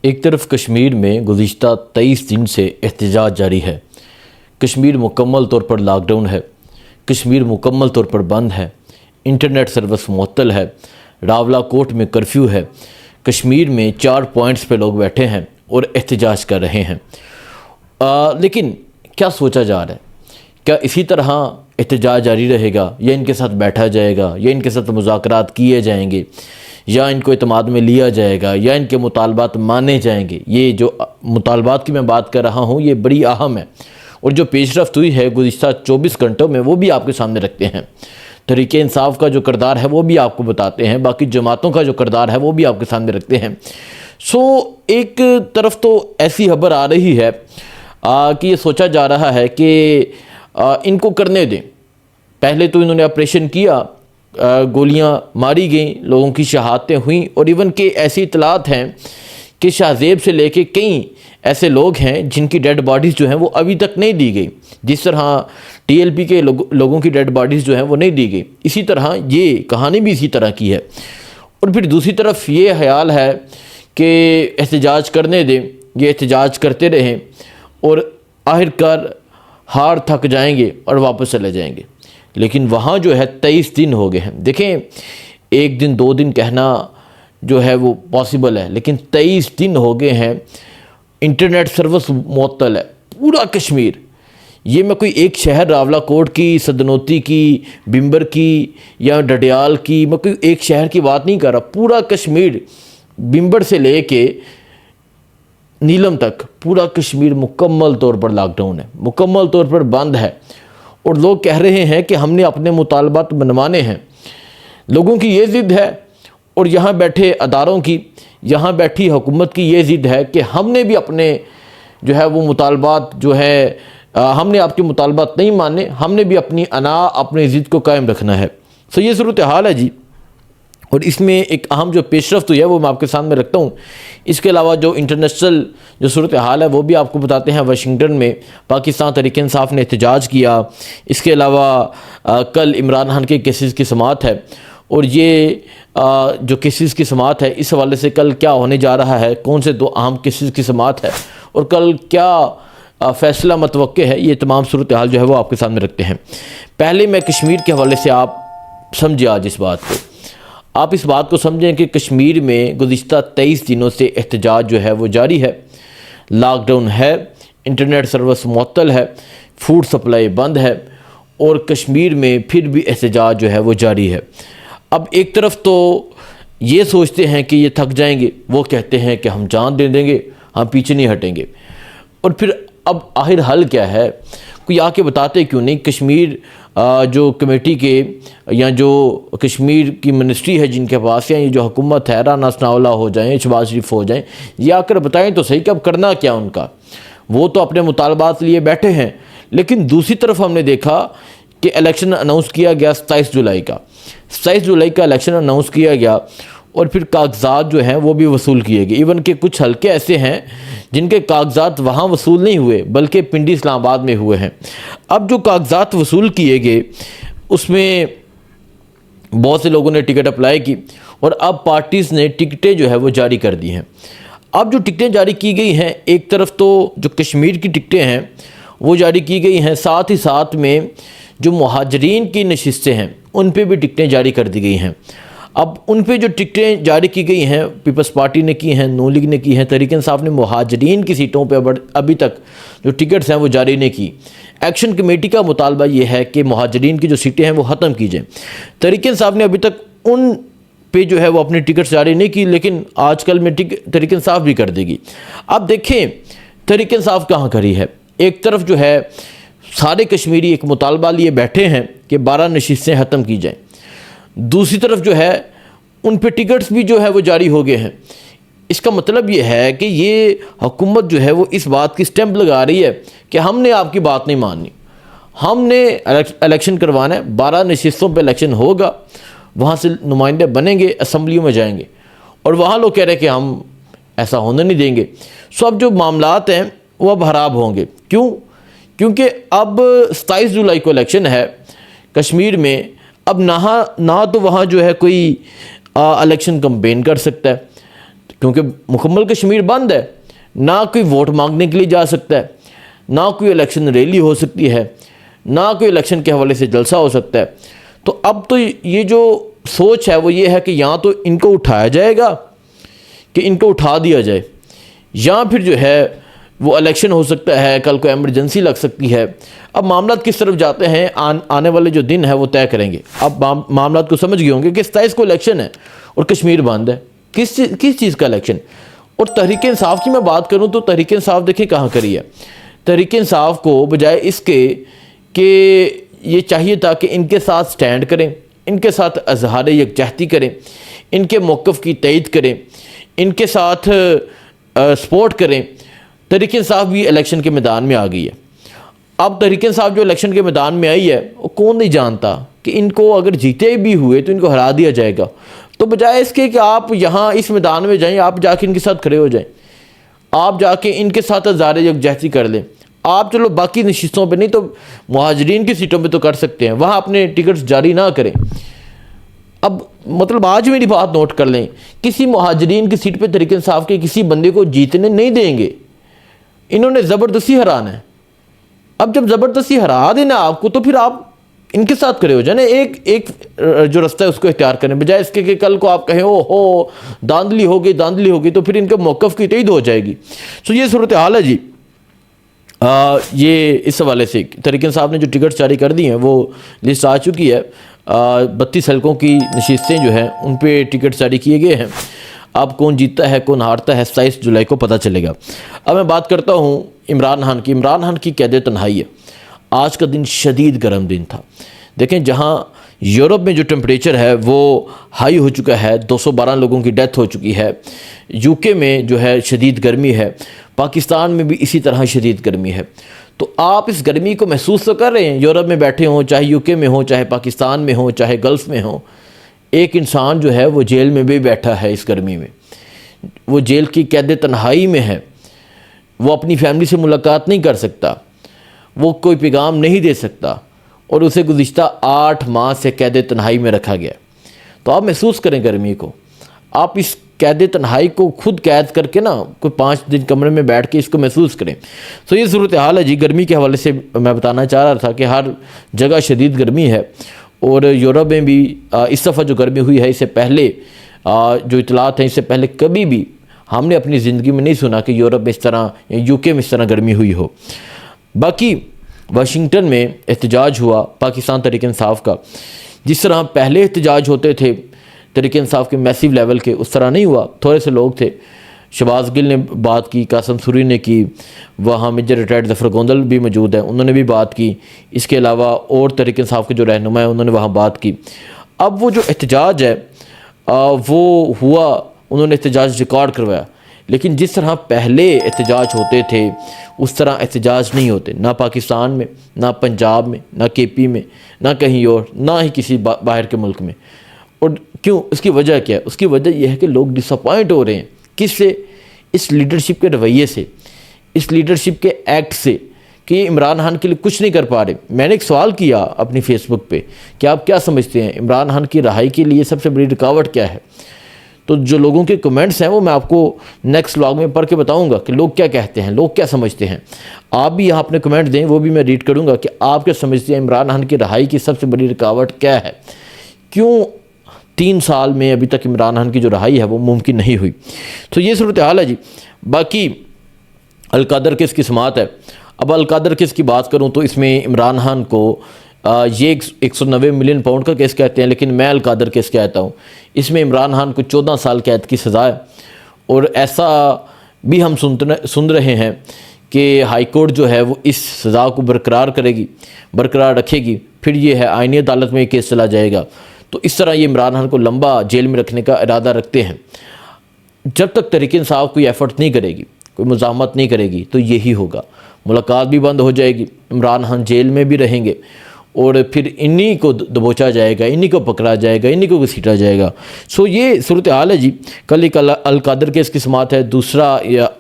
एक तरफ कश्मीर में गुज़िश्ता 23 दिन से एहतजाज जारी है। कश्मीर मुकम्मल तौर पर लॉकडाउन है। कश्मीर मुकम्मल तौर पर बंद है। इंटरनेट सर्विस मुअत्तल है। रावलाकोट में कर्फ्यू है। कश्मीर में 4 पॉइंट्स पे लोग बैठे हैं और एहतजाज कर रहे हैं। लेकिन क्या सोचा जा रहा है? क्या इसी तरह एहतजाज जारी रहेगा या इनके साथ बैठा जाएगा या इनके साथ मुज़ाकरात किए जाएंगे या इनको इत्माद में लिया जाएगा या इनके मुतालबात माने जाएंगे? ये जो मुतालबात की मैं बात कर रहा हूँ ये बड़ी अहम है और जो पेशरफ्त हुई है गुज़िश्ता 24 घंटों में वो भी आपके सामने रखते हैं। तहरीके इंसाफ का जो किरदार है वो भी आपको बताते हैं, बाकी जमातों का जो किरदार है वो भी आपके सामने रखते हैं। एक तरफ तो ऐसी खबर आ रही है कि ये सोचा जा रहा है कि इनको करने दें। पहले तो इन्होंने ऑपरेशन किया, गोलियां मारी गई, लोगों की शहादतें हुई और इवन के ऐसी इतलात हैं कि शाहजेब से लेके कई ऐसे लोग हैं जिनकी डेड बॉडीज़ जो हैं वो अभी तक नहीं दी गई। जिस तरह टीएलपी के लोगों की डेड बॉडीज़ जो हैं वो नहीं दी गई, इसी तरह ये कहानी भी इसी तरह की है। और फिर दूसरी तरफ ये ख्याल है कि एहतजाज करने दें, ये एहतजाज करते रहें और आखिरकार हार थक जाएंगे और वापस चले जाएंगे। लेकिन वहाँ जो है 23 दिन हो गए हैं। देखें, एक दिन 2 दिन कहना जो है वो पॉसिबल है, लेकिन 23 दिन हो गए हैं। इंटरनेट सर्विस मुअत्तल है पूरा कश्मीर। ये मैं कोई एक शहर रावलाकोट की, सदनोती की, बिम्बर की या डडियाल की, मैं कोई एक शहर की बात नहीं कर रहा। पूरा कश्मीर बिम्बर से ले के नीलम तक पूरा कश्मीर मुकम्मल तौर पर लॉकडाउन है, मुकम्मल तौर पर बंद है। और लोग कह रहे हैं कि हमने अपने मुतालबात मनवाने हैं। लोगों की ये ज़िद है और यहाँ बैठे अदारों की, यहाँ बैठी हुकूमत की ये ज़िद है कि हमने भी अपने जो है वो मुतालबात जो है हमने आपके मुतालबात नहीं माने, हमने भी अपनी अपनी ज़िद को कायम रखना है। सो ये सूरत हाल है जी। और इसमें एक अहम जो पेशरफ्त हुई है वो मैं आपके सामने रखता हूँ। इसके अलावा जो इंटरनेशनल जो सूरत हाल है वो भी आपको बताते हैं। वाशिंगटन में पाकिस्तान तहरीके इंसाफ ने एहतजाज किया। इसके अलावा कल इमरान खान के केसेस की समाअत है और ये जो केसेस की समाअत है इस हवाले से कल क्या होने जा रहा है, कौन से 2 अहम केसेस की समाअत है और कल क्या फ़ैसला मतवक्के है, ये तमाम सूरत हाल जो है वो आपके सामने रखते हैं। पहले मैं कश्मीर के हवाले से आप समझिए आज इस बात को, आप इस बात को समझें कि कश्मीर में गुज़िश्ता 23 दिनों से एहतजाज जो है वो जारी है। लॉकडाउन है, इंटरनेट सर्विस मुअत्तल है, फूड सप्लाई बंद है और कश्मीर में फिर भी एहतजाज जो है वो जारी है। अब एक तरफ तो ये सोचते हैं कि ये थक जाएंगे, वो कहते हैं कि हम जान दे देंगे, हम पीछे नहीं हटेंगे। और फिर अब आखिर हल क्या है? कोई आके बताते क्यों नहीं? कश्मीर जो कमेटी के या जो कश्मीर की मिनिस्ट्री है जिनके पास, या ये जो हुकूमत है, राना सनाउल्ला हो जाएं, शहबाज शरीफ हो जाएं, ये आकर बताएं तो सही कि अब करना क्या उनका। वो तो अपने मुतालबात लिए बैठे हैं। लेकिन दूसरी तरफ हमने देखा कि इलेक्शन अनाउंस किया गया 27 जुलाई का। 27 जुलाई का इलेक्शन अनाउंस किया गया और फिर कागजात जो हैं वो भी वसूल किए गए। इवन के कुछ हल्के ऐसे हैं जिनके कागजात वहाँ वसूल नहीं हुए बल्कि पिंडी इस्लामाबाद में हुए हैं। अब जो कागजात वसूल किए गए उसमें बहुत से लोगों ने टिकट अप्लाई की और अब पार्टीज़ ने टिकटें जो है वो जारी कर दी हैं। अब जो टिकटें जारी की गई हैं, एक तरफ तो जो कश्मीर की टिकटें हैं वो जारी की गई हैं, साथ ही साथ में जो मुहाजिरीन की नशिस्तें हैं उन पे भी टिकटें जारी कर दी गई हैं। अब उन पे जो टिकटें जारी की गई हैं, पीपल्स पार्टी ने की हैं, नून लीग ने की हैं, तहरीक इंसाफ ने मुहाजिरीन की सीटों पे अभी तक जो टिकट्स हैं वो जारी नहीं की। एक्शन कमेटी का मुतालबा ये है कि मुहाजिरीन की जो सीटें हैं वो ख़त्म की जाएँ। तहरीक इंसाफ ने अभी तक उन पे जो है वो अपनी टिकट्स जारी नहीं की, लेकिन आजकल में तहरीक इंसाफ भी कर देगी। अब देखें तहरीक इंसाफ कहाँ खड़ी है। एक तरफ जो है सारे कश्मीरी एक मुतालबा लिए बैठे हैं कि 12 नशिस्तें ख़त्म की जाएँ। दूसरी तरफ जो है उन पे टिकट्स भी जो है वो जारी हो गए हैं। इसका मतलब ये है कि ये हुकूमत जो है वो इस बात की स्टैंप लगा रही है कि हमने आपकी बात नहीं माननी, हमने इलेक्शन करवाना है। 12 नशिस्तों पे इलेक्शन होगा, वहाँ से नुमाइंदे बनेंगे, असम्बलियों में जाएंगे और वहाँ लोग कह रहे हैं कि हम ऐसा होने नहीं देंगे। सो अब जो मामलात हैं वो अब ख़राब होंगे। क्यों? क्योंकि अब 27 जुलाई को इलेक्शन है कश्मीर में। अब ना तो वहाँ जो है कोई इलेक्शन कैंपेन कर सकता है, क्योंकि मुकम्मल कश्मीर बंद है, ना कोई वोट मांगने के लिए जा सकता है, ना कोई इलेक्शन रैली हो सकती है, ना कोई इलेक्शन के हवाले से जलसा हो सकता है। तो अब तो ये जो सोच है वो ये है कि या तो इनको उठाया जाएगा कि इनको उठा दिया जाए, या फिर जो है वो इलेक्शन हो सकता है, कल को एमरजेंसी लग सकती है। अब मामला किस तरफ जाते हैं आने वाले जो दिन है वो तय करेंगे। अब मामला को समझ गए होंगे कि 27 को इलेक्शन है और कश्मीर बंद है। किस चीज़ का इलेक्शन? और तहरीक इंसाफ की मैं बात करूं तो तहरीक इंसाफ देखिए कहाँ करी है। तहरीक इंसाफ को बजाय इसके कि ये चाहिए था कि इनके साथ स्टैंड करें, इनके साथ अजहार यकजहती करें, इनके मौक़िफ़ की तईद करें, इनके साथ सपोर्ट करें। तहरीक इंसाफ भी इलेक्शन के मैदान में आ गई है। अब तहरीक इंसाफ जो इलेक्शन के मैदान में आई है वो कौन नहीं जानता कि इनको अगर जीते भी हुए तो इनको हरा दिया जाएगा। तो बजाय इसके कि आप यहाँ इस मैदान में जाएं, आप जाके इनके साथ खड़े हो जाएं, आप जाके इनके साथ अज़हार यकजहती कर लें। आप चलो बाकी नशिस्तों पे नहीं तो मुहाजिरीन की सीटों पे तो कर सकते हैं, वहाँ अपने टिकट्स जारी ना करें। अब मतलब आज मेरी बात नोट कर लें, किसी मुहाजिरीन की सीट पे तहरीक इंसाफ के किसी बंदे को जीतने नहीं देंगे, इन्होंने ज़बरदस्ती हराना है। अब जब ज़बरदस्ती हरा देना आपको तो फिर आप इनके साथ खड़े हो जाए, एक जो रास्ता है उसको इख्तियार करें, बजाय इसके कि कल को आप कहें ओ हो धांधली हो गई तो फिर इनके मौक़िफ़ की तईद हो जाएगी। तो ये सूरत हाल है जी। ये इस हवाले से तहरीक इंसाफ ने जो टिकट जारी कर दी हैं वो लिस्ट आ चुकी है। 32 हल्कों की नशिस्तें जो हैं उन पर टिकट जारी किए गए हैं। अब कौन जीतता है कौन हारता है 27 जुलाई को पता चलेगा। अब मैं बात करता हूँ इमरान खान की। इमरान खान की कैद तन्हाई है। आज का दिन शदीद गर्म दिन था। देखें जहाँ यूरोप में जो टेम्परेचर है वो हाई हो चुका है, 212 लोगों की डेथ हो चुकी है। यूके में जो है शदीद गर्मी है, पाकिस्तान में भी इसी तरह शदीद गर्मी है। तो आप इस गर्मी को महसूस तो कर रहे हैं, यूरोप में बैठे हों, चाहे यूके में हो, चाहे पाकिस्तान में हो, चाहे गल्फ़ में हो। एक इंसान जो है वो जेल में भी बैठा है इस गर्मी में, वो जेल की कैद तन्हाई में है, वो अपनी फैमिली से मुलाकात नहीं कर सकता, वो कोई पैगाम नहीं दे सकता और उसे गुज़िश्ता 8 माह से कैद तन्हाई में रखा गया। तो आप महसूस करें गर्मी को, आप इस कैद तन्हाई को खुद कैद करके ना कोई 5 दिन कमरे में बैठ के इसको महसूस करें। तो ये सूरत हाल है जी। गर्मी के हवाले से मैं बताना चाह रहा था कि हर जगह शदीद गर्मी है और यूरोप में भी इस दफ़ा जो गर्मी हुई है, इससे पहले जो इतलात हैं, इससे पहले कभी भी हमने अपनी ज़िंदगी में नहीं सुना कि यूरोप में इस तरह या यूके में इस तरह गर्मी हुई हो। बाकी वाशिंगटन में एहतजाज हुआ पाकिस्तान तहरीक इंसाफ का। जिस तरह पहले एहतजाज होते थे तहरीक इंसाफ के मैसिव लेवल के, उस तरह नहीं हुआ। थोड़े से लोग थे, शहबाज गिल ने बात की, कासम सूरी ने की, वहाँ मेजर रिटायर्ड ज़फ़र गोंदल भी मौजूद हैं, उन्होंने भी बात की। इसके अलावा और तहरीक इंसाफ के जो रहनुमा हैं उन्होंने वहाँ बात की। अब वो जो एहतजाज है वो हुआ, उन्होंने एहतजाज रिकॉर्ड करवाया, लेकिन जिस तरह पहले एहतजाज होते थे उस तरह एहतजाज नहीं होते, ना पाकिस्तान में, ना पंजाब में, ना केपी में, ना कहीं और, ना ही किसी बाहर के मुल्क में। और क्यों? उसकी वजह क्या है? उसकी वजह यह है कि लोग डिसअपॉइंट हो रहे हैं। किससे? इस लीडरशिप के रवैये से, इस लीडरशिप के एक्ट से कि ये इमरान खान के लिए कुछ नहीं कर पा रहे। मैंने एक सवाल किया अपनी फेसबुक पे कि आप क्या समझते हैं इमरान खान की रिहाई के लिए सबसे बड़ी रुकावट क्या है? तो जो लोगों के कमेंट्स हैं वो मैं आपको नेक्स्ट व्लॉग में पढ़ के बताऊंगा कि लोग क्या कहते हैं, लोग क्या समझते हैं। आप भी यहाँ अपने कमेंट दें, वो भी मैं रीड करूँगा कि आप क्या समझते हैं इमरान खान की रिहाई की सबसे बड़ी रुकावट क्या है? क्यों 3 साल में अभी तक इमरान खान की जो रिहाई है वो मुमकिन नहीं हुई? तो ये सूरत हाल है जी। बाकी अलकादर केस की समाअत है। अब अलकादर केस की बात करूँ तो इसमें इमरान खान को ये 190 मिलियन पाउंड का केस कहते हैं, लेकिन मैं अलकादर केस कहता हूँ। इसमें इमरान खान को 14 साल कैद की सज़ा है। और ऐसा भी हम सुन रहे हैं कि हाई कोर्ट जो है वो इस सज़ा को बरकरार रखेगी। फिर ये है आईनी अदालत में ये केस चला जाएगा। तो इस तरह ये इमरान खान को लंबा जेल में रखने का इरादा रखते हैं। जब तक तहरीक इंसाफ कोई एफर्ट नहीं करेगी, कोई मुज़ाहमत नहीं करेगी, तो यही होगा। मुलाकात भी बंद हो जाएगी, इमरान खान जेल में भी रहेंगे और फिर इन्हीं को दबोचा जाएगा, इन्हीं को पकड़ा जाएगा, इन्हीं को घसीटा जाएगा। सो ये सूरत हाल है जी। कल एक अल-कादर केस की समाअत है। दूसरा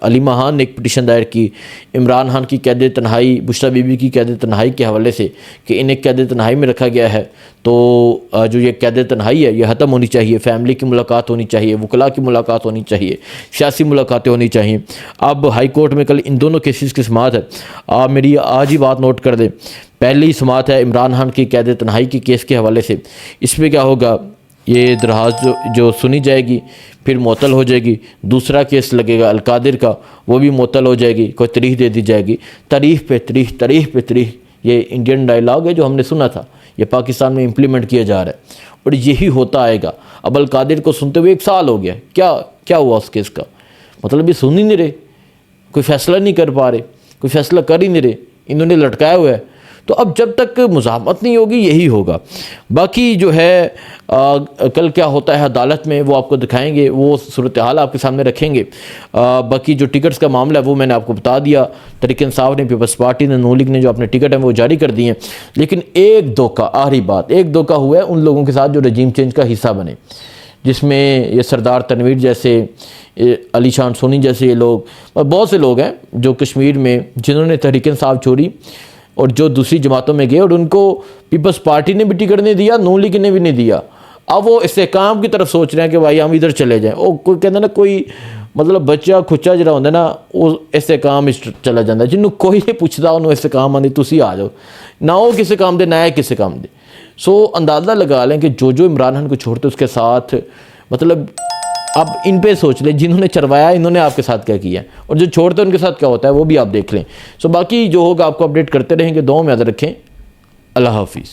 अली महान ने एक पिटीशन दायर की इमरान खान की कैद तन्हाई, बुशरा बीबी की कैद तन्हाई के हवाले से कि इन्हें कैद तन्हाई में रखा गया है, तो जो ये कैद तन्हाई है ये ख़त्म होनी चाहिए, फैमिली की मुलाकात होनी चाहिए, वकला की मुलाकात होनी चाहिए, सियासी मुलाकातें होनी चाहिए। अब हाई कोर्ट में कल इन दोनों केसेस की समाअत है। आप मेरी आज ही बात नोट कर दें। पहली समाअत है इमरान खान की कैद तन्हाई के केस के हवाले से। इसमें क्या होगा, ये दरखास्त जो सुनी जाएगी फिर मुअत्तल हो जाएगी। दूसरा केस लगेगा अल-कादिर का, वो भी मुअत्तल हो जाएगी, कोई तारीख दे दी जाएगी। तारीख पे तारीख, तारीख पे तारीख, ये इंडियन डायलॉग है जो हमने सुना था, ये पाकिस्तान में इम्प्लीमेंट किया जा रहा है और यही होता आएगा। अब अल-कादिर को सुनते हुए 1 साल हो गया। क्या हुआ उस केस का? मतलब ये सुन ही नहीं रहे, कोई फ़ैसला नहीं कर पा रहे, कोई फ़ैसला कर ही नहीं रहे, इन्होंने लटकाया हुआ है। तो अब जब तक मुज़ाहमत नहीं होगी यही होगा। बाकी जो है कल क्या होता है अदालत में वो आपको दिखाएंगे, वो सूरत हाल आपके सामने रखेंगे। बाकी जो टिकट्स का मामला है वो मैंने आपको बता दिया। तहरीक इंसाफ ने, पीपल्स पार्टी ने, नून लीग ने जो अपने टिकट हैं वो जारी कर दिए हैं। लेकिन एक धोखा, आखिरी बात, एक धोखा हुआ है उन लोगों के साथ जो रजीम चेंज का हिस्सा बने, जिसमें ये सरदार तनवीर जैसे, अली शान सोनी जैसे ये लोग और बहुत से लोग हैं जो कश्मीर में जिन्होंने तहरीक इंसाफ छोड़ी और जो दूसरी जमातों में गए और उनको पीपल्स पार्टी ने भी टिकट नहीं दिया, नून लीग ने भी नहीं दिया। अब वो इस्तेकाम की तरफ सोच रहे हैं कि भाई हम इधर चले जाएं। वो कोई कहता ना, कोई मतलब बच्चा खुच्चा जरा होंगे ना, वो इस्तेकाम चला जाता, जिन्होंने कोई नहीं पूछता उन्होंने इस्तेकाम आती, तुसी आ जाओ ना, वो किसी काम दे ना है किसी काम दे। सो अंदाज़ा लगा लें कि जो इमरान खान को छोड़ते उसके साथ, मतलब अब इन पे सोच लें, जिन्होंने चरवाया इन्होंने आपके साथ क्या किया और जो छोड़ते उनके साथ क्या होता है वो भी आप देख लें। सो बाकी जो होगा आपको अपडेट करते रहेंगे। दुआ में याद रखें। अल्लाह हाफिज़।